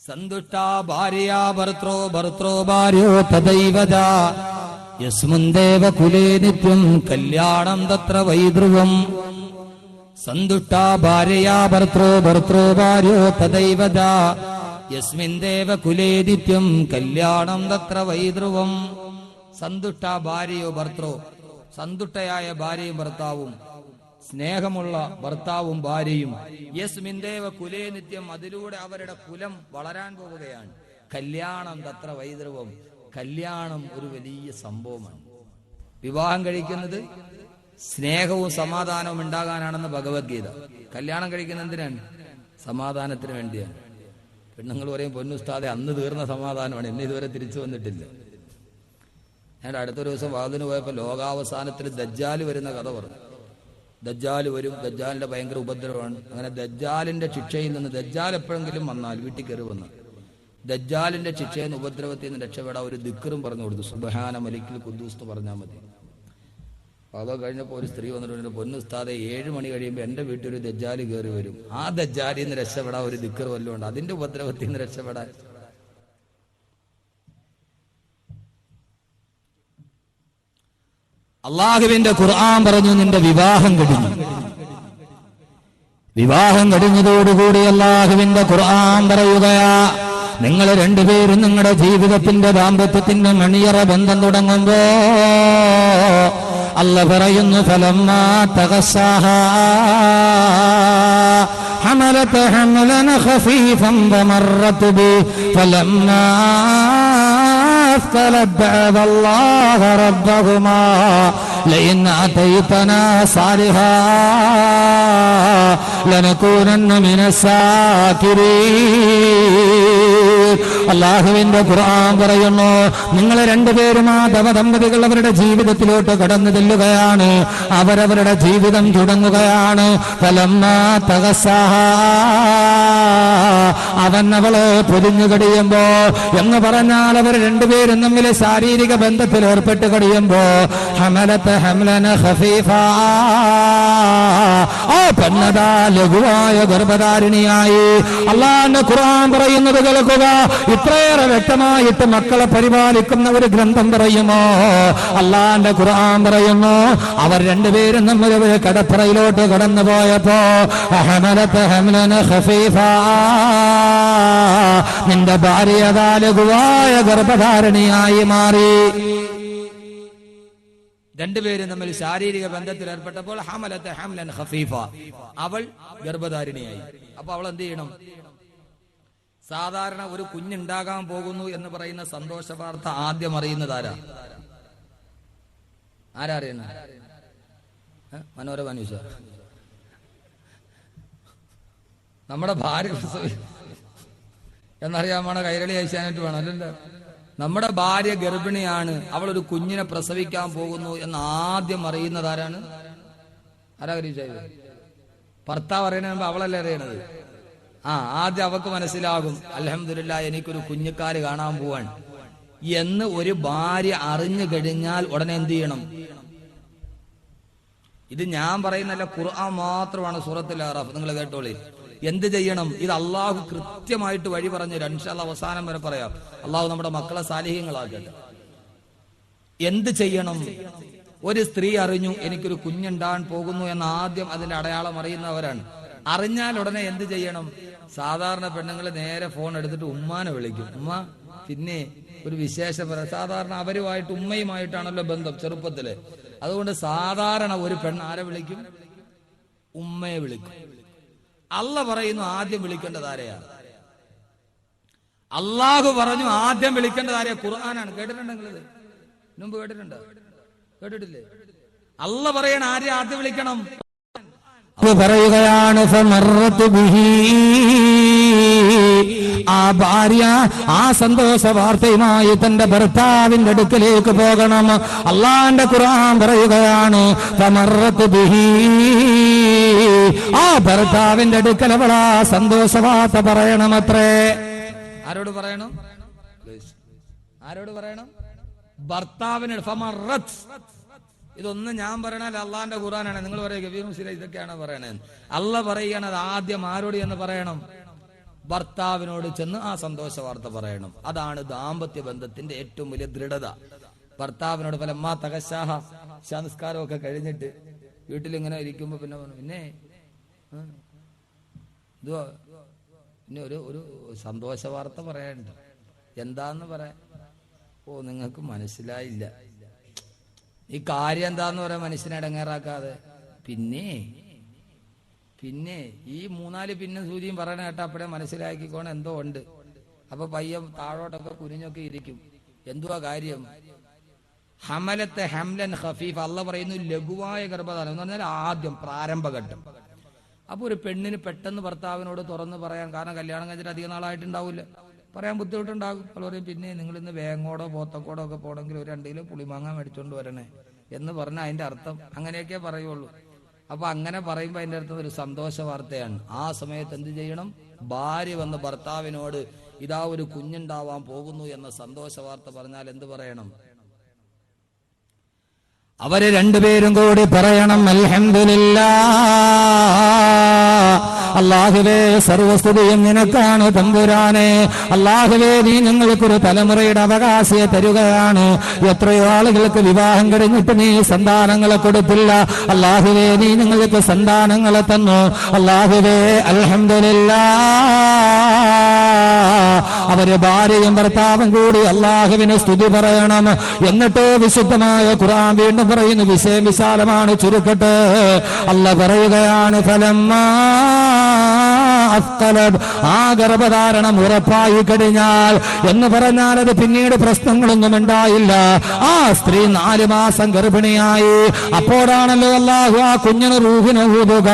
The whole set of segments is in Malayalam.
സന്തുഷ്ട ഭാര്യ ഭർത്രോ ഭർത്രോ ഭാര്യോ തദൈവജ യസ്മിൻ ദേവ കുലേ നിത്യം കല്യാണം തത്ര വൈധ്രുവം. സന്തുഷ്ട ഭാര്യ ഭർത്രോ ഭർത്രോ ഭാര്യോ തദൈവജ യസ്മിൻ ദേവ കുലേ നിത്യം കല്യാണം തത്ര വൈധ്രുവം. സന്തുഷ്ട ഭാര്യയോ ഭർത്രോ, സന്തുഷ്ടയായ ഭാര്യയും ഭർത്താവും, സ്നേഹമുള്ള ഭർത്താവും ഭാര്യയും, യസ്മിൻദേവ കുലേ നിത്യം, അതിലൂടെ അവരുടെ കുലം വളരാൻ പോവുകയാണ്. കല്യാണം തത്ര വൈദ്രവം, കല്യാണം ഒരു വലിയ സംഭവമാണ്. വിവാഹം കഴിക്കുന്നത് സ്നേഹവും സമാധാനവും ഉണ്ടാകാനാണെന്ന് ഭഗവത്ഗീത. കല്യാണം കഴിക്കുന്ന എന്തിനാണ്? സമാധാനത്തിന് വേണ്ടിയാണ്. പെണ്ണുങ്ങൾ പറയും, പൊന്നുസ്താദെ അന്ന് തീർന്ന സമാധാനമാണ്, എന്നെ ഇതുവരെ തിരിച്ചു വന്നിട്ടില്ല. ഞാൻ അടുത്തൊരു ദിവസം വാതിന് പോയപ്പോൾ ലോകാവസാനത്തിൽ ദജ്ജാല് വരുന്ന കഥ പറഞ്ഞു. ദജ്ജാല് വരും, ദജ്ജാലിന്റെ ഭയങ്കര ഉപദ്രവമാണ്. അങ്ങനെ ദജ്ജാലിന്റെ ശിക്ഷയിൽ നിന്ന്, ദജ്ജാൽ എപ്പോഴെങ്കിലും വന്നാൽ വീട്ടിൽ കയറി വന്നാൽ ദജ്ജാലിന്റെ ശിക്ഷയിൽ നിന്ന്, ഉപദ്രവത്തിൽ നിന്ന് രക്ഷപ്പെടാൻ ഒരു ദിക്റും പറഞ്ഞു കൊടുത്തു. സുബ്ഹാന മലിക്കുൽ ഖുദ്ദൂസ് എന്ന് പറഞ്ഞാൽ മതി. അതോ കഴിഞ്ഞപ്പോൾ ഒരു സ്ത്രീ വന്നിട്ടുണ്ട്, പൊന്നുസ്താദെ 7 മണി കഴിയുമ്പോൾ എന്റെ വീട്ടിൽ ഒരു ദജ്ജാല് കയറി വരും, ആ ദജ്ജാലിൽ നിന്ന് രക്ഷപ്പെടാൻ ഒരു ദിക്ർ വല്ലതും ഉണ്ട്, അതിന്റെ ഉപദ്രവത്തിൽ നിന്ന് രക്ഷപ്പെടാൻ. അള്ളാഹുവിന്റെ ഖുർആൻ പറഞ്ഞു, നിന്റെ വിവാഹം കഴിഞ്ഞു. വിവാഹം കഴിഞ്ഞതോടുകൂടി അള്ളാഹുവിന്റെ ഖുർആൻ പറയുകയാ, നിങ്ങൾ രണ്ടുപേരും നിങ്ങളുടെ ജീവിതത്തിന്റെ ദാമ്പത്യത്തിന്റെ മണിയറ ബന്ധം തുടങ്ങുമ്പോ അല്ലാഹു പറയുന്നു, ഫലമ്മാ തഗസ്സാഹ ഹമലത് ഹംലൻ ഖഫീഫൻ വമറത് ബി ഫലമ്മാ أثقلت دعوا الله ربهما لئن آتيتنا صالحا لنكونن من الشاكرين. അല്ലാഹുവിന്റെ ഖുർആൻ പറയുന്നു, നിങ്ങൾ രണ്ടുപേരും ആ ദമ്പതികൾ അവരുടെ ജീവിതത്തിലോട്ട് കടന്നു ചെല്ലുകയാണ്, അവരവരുടെ ജീവിതം തുടങ്ങുകയാണ്. ഫലമ്മാ തഗസ്സാഹ, അവൻ അവളെ പൊതിഞ്ഞു കഴിയുമ്പോ എന്ന് പറഞ്ഞാൽ അവർ രണ്ടുപേരും തമ്മിൽ ശാരീരിക ബന്ധത്തിൽ ഏർപ്പെട്ട് കഴിയുമ്പോ ഹമലത്ത് ഹംലൻ ഖഫീഫാ, ആ പെണ്ണതാ ലഘുവായ ഗർഭധാരിണിയായി. അല്ലാഹുവിന്റെ ഖുർആൻ പറയുന്നത് കേൾക്കുക, ഇത്രയേറെ വ്യക്തമായിട്ട് മക്കളെ പരിപാലിക്കുന്ന ഒരു ഗ്രന്ഥം പറയുമോ? അല്ലാഹുവിന്റെ ഖുർആൻ പറയുന്നു, അവർ രണ്ടുപേരും തമ്മിൽ കടപ്പുറയിലോട്ട് കടന്നു പോയപ്പോ ഹമലത്ത് ഹംലൻ ഖഫീഫാ, നിന്റെ ഭാര്യ ലഘുവായ ഗർഭധാരണിയായി മാറി. രണ്ടുപേരും തമ്മിൽ ശാരീരിക ബന്ധത്തിൽ ഏർപ്പെട്ടപ്പോൾ ഹമലത്ത് ഹംലൻ ഖഫീഫ, അവൾ ഗർഭധാരിണിയായി. അപ്പൊ അവൾ എന്ത് ചെയ്യണം? സാധാരണ ഒരു കുഞ്ഞുണ്ടാകാൻ പോകുന്നു എന്ന് പറയുന്ന സന്തോഷ വാർത്ത ആദ്യം അറിയുന്നത് ആരാ അറിയുന്ന? മനോരമ ന്യൂസ്. നമ്മുടെ ഭാര്യ എന്നറിയാമാണ്, കൈരളി ഏഷ്യാനെറ്റ് വേണം, അല്ലല്ലോ. നമ്മുടെ ഭാര്യ ഗർഭിണിയാണ്, അവൾ ഒരു കുഞ്ഞിനെ പ്രസവിക്കാൻ പോകുന്നു എന്ന് ആദ്യം അറിയുന്നത് ആരാണ്? ആരാ ഗ്രീഷായത്? ഭർത്താവ് അറിയണ അവളല്ലേ അറിയണത്? ആദ്യം അവക്ക് മനസ്സിലാകും, അൽഹംദുലില്ലാഹ് എനിക്കൊരു കുഞ്ഞിക്കാല് കാണാൻ പോവാൻ എന്ന് ഒരു ഭാര്യ അറിഞ്ഞു കഴിഞ്ഞാൽ ഉടനെ എന്ത് ചെയ്യണം? ഇത് ഞാൻ പറയുന്നല്ല, ഖുർആൻ മാത്രമാണ്. സൂറത്തുൽ അറാഫ് നിങ്ങൾ കേട്ടോളി. എന്ത് ചെയ്യണം? ഇത് അള്ളാഹു കൃത്യമായിട്ട് വഴി പറഞ്ഞു. ഇൻഷാ അല്ലാഹ് അവസാനം വരെ പറയാം. അള്ളാഹു നമ്മുടെ മക്കളെ സാലിഹ്യങ്ങളാക്കട്ടെ. എന്ത് ചെയ്യണം? ഒരു സ്ത്രീ അറിഞ്ഞു എനിക്കൊരു കുഞ്ഞുണ്ടാകാൻ പോകുന്നു എന്ന് ആദ്യം അതിന്റെ അടയാളം അറിയുന്നവരാണ്. അറിഞ്ഞാൽ ഉടനെ എന്ത് ചെയ്യണം? സാധാരണ പെണ്ണുങ്ങൾ നേരെ ഫോൺ എടുത്തിട്ട് ഉമ്മാനെ വിളിക്കും. ഉമ്മ, പിന്നെ ഒരു വിശേഷം പറയാം. സാധാരണ അവരുമായിട്ട് ഉമ്മയുമായിട്ടാണല്ലോ ബന്ധം ചെറുപ്പത്തില്. അതുകൊണ്ട് സാധാരണ ഒരു പെണ്ണ് ആരെ വിളിക്കും? ഉമ്മയെ വിളിക്കും. അള്ളാഹ് പറയുന്നു ആദ്യം വിളിക്കേണ്ടത് ആരെയാ? അള്ളാഹു പറഞ്ഞു ആദ്യം വിളിക്കേണ്ടത് ആരെയാ? ഖുർആനാണ്. കേട്ടിട്ടുണ്ടോ നിങ്ങളിത്? മുമ്പ് കേട്ടിട്ടുണ്ടോ? കേട്ടിട്ടില്ലേ? അള്ളാഹ് പറയണ ആരെയാ ആദ്യം വിളിക്കണം? പറയുകയാണ്, ആ ഭാര്യ ആ സന്തോഷ വാർത്തയുമായി തന്റെ ഭർത്താവിന്റെ അടുക്കലേക്ക് പോകണം. അള്ളാന്റെ ഖുർആൻ പറയുകയാണ്, ആ ഭർത്താവിന്റെ അടുക്കൽ അവൾ ആ സന്തോഷ വാർത്ത പറയണമത്രേ. ആരോട് പറയണം? ആരോട് പറയണം? ഭർത്താവിന്. ഇതൊന്നും ഞാൻ പറയണല്ല, അള്ളാന്റെ ഖുർആനാണ്. നിങ്ങൾ പറയുക ഗബീർ മുസ്ലിം ഇതൊക്കെയാണ് പറയണത്. അള്ളാഹ് പറയണത് ആദ്യം ആരോട് എന്ന് പറയണം? ഭർത്താവിനോട് ചെന്ന് ആ സന്തോഷ വാർത്ത പറയണം. അതാണ് ദാമ്പത്യ ബന്ധത്തിന്റെ ഏറ്റവും വലിയ ദൃഢത. ഭർത്താവിനോട് പലമ്മാ തകശാഹ നിസ്കാരമൊക്കെ കഴിഞ്ഞിട്ട് വീട്ടിലിങ്ങനെ ഇരിക്കുമ്പോ പിന്നെ ഇതുവാ പിന്നെ ഒരു സന്തോഷ വാർത്ത പറയാനുണ്ട്. എന്താന്ന് പറയാൻ? ഓ, നിങ്ങൾക്ക് മനസ്സിലായില്ല. ഈ കാര്യം എന്താന്ന് പറയാൻ മനുഷ്യനെ ഇടങ്ങേറാക്കാതെ പിന്നെ ഈ 3-4 പിന്നെ സൂചിയും പറയണ കേട്ടാ അപ്പഴേ മനസ്സിലാക്കിക്കോണം എന്തോ ഉണ്ട്. അപ്പൊ പയ്യം താഴോട്ടൊക്കെ കുനിഞ്ഞൊക്കെ ഇരിക്കും. എന്തുവാ കാര്യം? ഹമലത്തെ ഹംലൻ ഖഫീഫ്. അള്ള പറയുന്നു ലഘുവായ ഗർഭധാരണം എന്ന് പറഞ്ഞാൽ ആദ്യം പ്രാരംഭഘട്ടം. അപ്പൊ ഒരു പെണ്ണിന് പെട്ടെന്ന് ഭർത്താവിനോട് തുറന്ന് പറയാൻ, കാരണം കല്യാണം കഴിഞ്ഞിട്ട് അധികം നാളായിട്ടുണ്ടാവില്ല, പറയാൻ ബുദ്ധിമുട്ടുണ്ടാകും. അവൾ പറയും പിന്നെ നിങ്ങൾ ഇന്ന് വേങ്ങോടോ പോത്തക്കോടോ ഒക്കെ പോകണമെങ്കിൽ ഒരു 2 കിലോ പുളിമാങ്ങ മേടിച്ചോണ്ട് വരണേ എന്ന് പറഞ്ഞാൽ അതിന്റെ അർത്ഥം അങ്ങനെയൊക്കെ പറയുള്ളൂ. അപ്പൊ അങ്ങനെ പറയുമ്പോ അതിന്റെ അർത്ഥം ഒരു സന്തോഷ വാർത്തയാണ്. ആ സമയത്ത് എന്ത് ചെയ്യണം? ഭാര്യ വന്ന് ഭർത്താവിനോട് ഇതാ ഒരു കുഞ്ഞുണ്ടാവാൻ പോകുന്നു എന്ന സന്തോഷ വാർത്ത പറഞ്ഞാൽ എന്ത് പറയണം? അവര് രണ്ടുപേരും കൂടി പറയണം അൽഹംദുലില്ലാഹ്, അല്ലാഹുവേ സർവസ്തുതിയും നിനക്കാണ് തമ്പുരാനെ. അല്ലാഹുവേ നീ ഞങ്ങൾക്കൊരു തലമുറയുടെ അവകാശിയെ തരുകയാണ്. എത്രയോ ആളുകൾക്ക് വിവാഹം കഴിഞ്ഞിട്ട് നീ സന്താനങ്ങളെ കൊടുത്തില്ല. അല്ലാഹുവേ നീ ഞങ്ങൾക്ക് സന്താനങ്ങളെ തന്നു. അല്ലാഹുവേ അൽഹംദുലില്ലാഹ്. അവര് ഭാര്യയും ഭർത്താവും കൂടി അല്ലാഹുവിനെ സ്തുതി പറയണം. എന്നിട്ട് വിശുദ്ധമായ ഖുർആൻ വീണ്ടും പറയുന്നു, വിഷയം വിശാലമാണ്, ചുരുക്കട്ടെ. അല്ലാഹ് പറയുകയാണ് ഫലമ്മാ ആ ഗർഭധാരണം ഉറപ്പായി കഴിഞ്ഞാൽ എന്ന് പറഞ്ഞാൽ അത് പിന്നീട് പ്രശ്നങ്ങളൊന്നും ഉണ്ടായില്ല. ആ സ്ത്രീ 4 മാസം ഗർഭിണിയായി. അപ്പോഴാണല്ലോ അല്ലാഹു ആ കുഞ്ഞിന് റൂഹിനെ ഊതുക.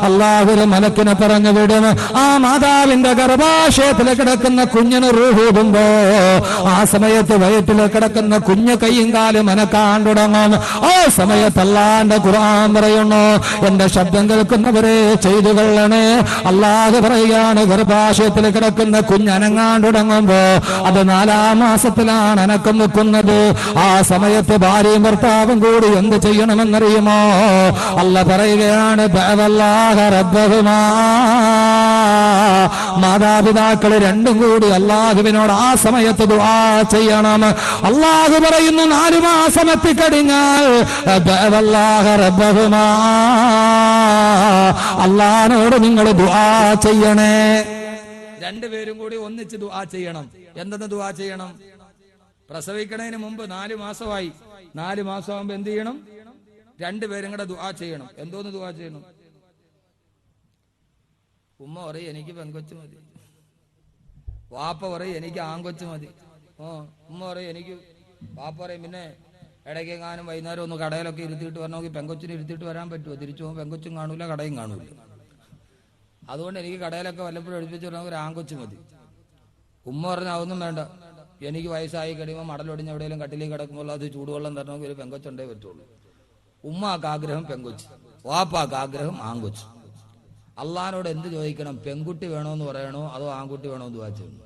അല്ലാഹു ഒരു മലക്കിനെ പറഞ്ഞു വിടും. ആ മാതാവിന്റെ ഗർഭാശയത്തിൽ കിടക്കുന്ന കുഞ്ഞിന് റൂഹ് ഊതുമ്പോ ആ സമയത്ത് വയറ്റിൽ കിടക്കുന്ന കുഞ്ഞ് കൈയും കാലും അനക്കാൻ തുടങ്ങും. ആ സമയത്ത് അല്ലാഹുവിന്റെ ഖുർആൻ പറയുന്നു, എന്റെ ശബ്ദം കേൾക്കുന്നവരെ ചെയ്തു കൊള്ളണേ. അല്ലാഹു പറയുകയാണ്, ഗർഭാശയത്തിൽ കിടക്കുന്ന കുഞ്ഞ് അനങ്ങാൻ തുടങ്ങുമ്പോ അത് 4-ാം മാസത്തിലാണ് അനക്കം വെക്കുന്നത്. ആ സമയത്ത് ഭാര്യയും ഭർത്താവും കൂടി എന്ത് ചെയ്യണമെന്നറിയുമോ? അല്ലാഹു പറയുകയാണ് മാതാപിതാക്കൾ രണ്ടും കൂടി അല്ലാഹുവിനോട് ആ സമയത്ത് ദുആ ചെയ്യണം. അല്ലാഹു പറയുന്നു 4 മാസം എത്തിക്കഴിഞ്ഞാൽ അല്ലാഹുവോട് നിങ്ങൾ ദുആ ചെയ്യണേ. രണ്ടുപേരും കൂടി ഒന്നിച്ച് ദുആ ചെയ്യണം. എന്തെന്ന് ദുആ ചെയ്യണം? പ്രസവിക്കണതിന് മുമ്പ് 4 മാസമായി. 4 മാസമാകുമ്പോ എന്ത് ചെയ്യണം? രണ്ടുപേരും കൂടെ ദുആ ചെയ്യണം. എന്തോന്ന് ദുആ ചെയ്യണം? ഉമ്മ പറയും എനിക്ക് പെങ്കൊച്ചു മതി, വാപ്പ പറയും എനിക്ക് ആങ്കൊച്ചു മതി. ഉമ്മ പറയും എനിക്ക്, വാപ്പ പറയും പിന്നെ ഇടയ്ക്കെങ്ങാനും വൈകുന്നേരം ഒന്ന് കടയിലൊക്കെ ഇരുത്തിയിട്ട് വരണമെങ്കിൽ പെങ്കൊച്ചിനെ ഇരുത്തിയിട്ട് വരാൻ പറ്റുമോ? തിരിച്ചു പോകുമ്പോൾ പെങ്കൊച്ചും കാണൂല, കടയും കാണൂല. അതുകൊണ്ട് എനിക്ക് കടയിലൊക്കെ വല്ലപ്പോഴും എടുപ്പിച്ച് വരണമെങ്കിൽ ഒരു ആങ്കൊച്ചു മതി. ഉമ്മ പറഞ്ഞാൽ അതൊന്നും വേണ്ട, എനിക്ക് വയസ്സായി കഴിയുമ്പോൾ മടലൊടിഞ്ഞ് എവിടെയെങ്കിലും കട്ടിലേക്ക് കിടക്കുമ്പോൾ അത് ചൂടുവെള്ളം തരണമെങ്കിൽ ഒരു പെങ്കൊച്ചുണ്ടേ പറ്റുള്ളൂ. ഉമ്മാക്ക് ആഗ്രഹം പെങ്കൊച്ച്, വാപ്പാക്ക് ആഗ്രഹം ആങ്കൊച്ച്. അള്ളാഹിനോട് എന്ത് ചോദിക്കണം? പെൺകുട്ടി വേണോന്ന് പറയണോ അതോ ആൺകുട്ടി വേണോന്ന് ദുആ ചെയ്യണോ?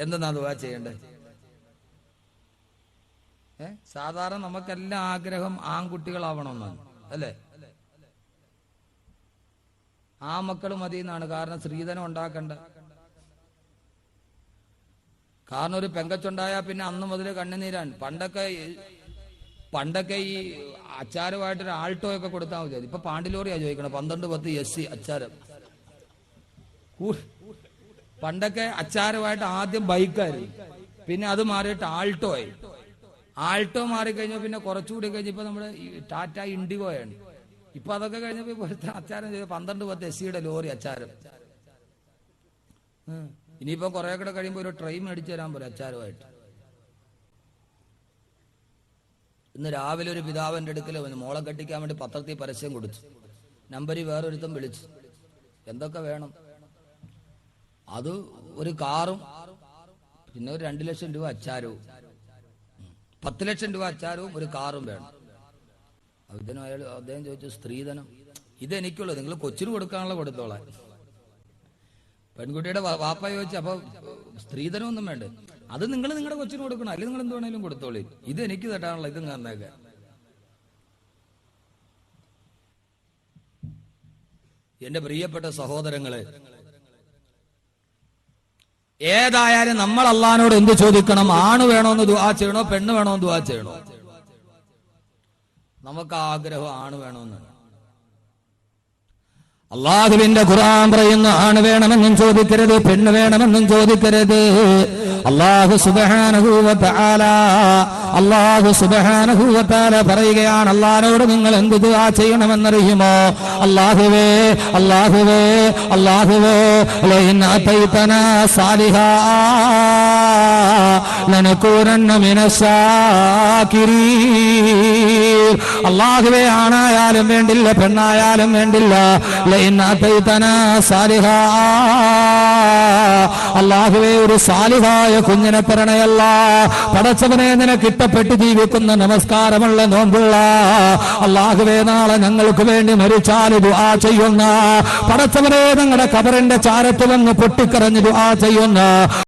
എന്തെന്നാ ദുആ ചെയ്യണ്ടേ? സാധാരണ നമുക്കെല്ലാം ആഗ്രഹം ആൺകുട്ടികളാവണമെന്നാണ്, അല്ലേ? ആ മക്കൾ മതി എന്നാണ്. കാരണം സ്ത്രീധനം ഉണ്ടാക്കണ്ട. കാരണം ഒരു പെങ്കച്ചുണ്ടായാൽ പിന്നെ അന്ന് മുതൽ കണ്ണുനീരാണ്. പണ്ടൊക്കെ ഈ അച്ചാരമായിട്ടൊരു ആൾട്ടോ ഒക്കെ കൊടുത്താൽ മതി. ഇപ്പൊ പാണ്ടിലോറിയാ ചോദിക്കണം 12-10 SC അച്ചാരം. പണ്ടൊക്കെ അച്ചാരമായിട്ട് ആദ്യം ബൈക്കായിരുന്നു, പിന്നെ അത് മാറിയിട്ട് ആൾട്ടോ ആയി. ആൾട്ടോ മാറിക്കഴിഞ്ഞാൽ പിന്നെ കുറച്ചുകൂടി കഴിഞ്ഞപ്പോ നമ്മുടെ ടാറ്റ ഇൻഡിഗോയാണ്. ഇപ്പൊ അതൊക്കെ കഴിഞ്ഞപ്പോ അച്ചാരം ചെയ്ത് 12-10 SCയുടെ ലോറി അച്ചാരം. ഇനിയിപ്പോ കുറെ കൂടെ കഴിയുമ്പോ ഒരു ട്രെയിൻ മേടിച്ചു തരാൻ പോലെ അച്ചാരമായിട്ട്. ഇന്ന് രാവിലെ ഒരു പിതാവിന്റെ അടുക്കൽ വന്ന് മോളെ കെട്ടിക്കാൻ വേണ്ടി പത്രത്തിൽ പരസ്യം കൊടുത്തു. നമ്പരിൽ വേറൊരുത്തം വിളിച്ചു. എന്തൊക്കെ വേണം? അത് ഒരു കാറും പിന്നെ ഒരു 2 ലക്ഷം രൂപ അച്ചാരവും, 10 ലക്ഷം രൂപ അച്ചാരവും ഒരു കാറും വേണം. അദ്ദേഹം ചോദിച്ചു സ്ത്രീധനം. ഇതെനിക്കുള്ളൂ, നിങ്ങൾ കൊച്ചിന് കൊടുക്കാനുള്ള കൊടുത്തോളാം. പെൺകുട്ടിയുടെ വാപ്പ ചോദിച്ചു അപ്പൊ സ്ത്രീധനം ഒന്നും വേണ്ട, അത് നിങ്ങൾ നിങ്ങളുടെ കൊച്ചിന് കൊടുക്കണം, അല്ലെങ്കിൽ നിങ്ങൾ എന്ത് വേണേലും കൊടുത്തോളി, ഇത് എനിക്ക് തട്ടാനുള്ള ഇതും കാണുന്നേക്കെ. എന്റെ പ്രിയപ്പെട്ട സഹോദരങ്ങളെ, ഏതായാലും നമ്മൾ അള്ളാഹിനോട് എന്ത് ചോദിക്കണം? ആണ് വേണോന്ന് ദുആ ചെയ്യണോ, പെണ്ണ് വേണോന്ന് ദുആ ചെയ്യണോ? നമുക്ക് ആഗ്രഹം ആണ് വേണമെന്നാണ്. അള്ളാഹുവിന്റെ ഖുർആൻ പറയുന്നു, ആണ് വേണമെന്നും ചോദിക്കരുത്, പെണ്ണ് വേണമെന്നും ചോദിക്കരുത്. അള്ളാഹു സുബ്ഹാനഹു വ തആല പറയുകയാണ്, അള്ളാഹിനോട് നിങ്ങൾ എന്ത് ദുആ ചെയ്യണമെന്നറിയുമോ? അല്ലാഹുവേ അല്ലാഹുവേ അല്ലാഹുവേ ലഇൻ അതൈതനാ സാലിഹാ ലനകൂനന്ന മിനശ്ശാകിരീൻ. അല്ലാഹുവേ, ആണായാലും വേണ്ടില്ല, പെണ്ണായാലും വേണ്ടില്ല, ലഇൻ അതൈതനാ സാലിഹാ, അല്ലാഹുവേ ഒരു സാലിഹായ കുഞ്ഞിനെ തരണയല്ല. പടച്ചവനെ, നിനക്ക് ഇഷ്ടപ്പെട്ട് ജീവിക്കുന്ന നമസ്കാരമുള്ള നോമ്പുള്ള അല്ലാഹുവേ, നാളെ ഞങ്ങൾക്ക് വേണ്ടി മരിച്ചാൽ ദുആ ചെയ്യുന്ന പടച്ചവനെ, ഞങ്ങളുടെ ഖബറിന്റെ ചാരത്ത് വന്ന് പൊട്ടിക്കരഞ്ഞ് ദുആ ചെയ്യുന്ന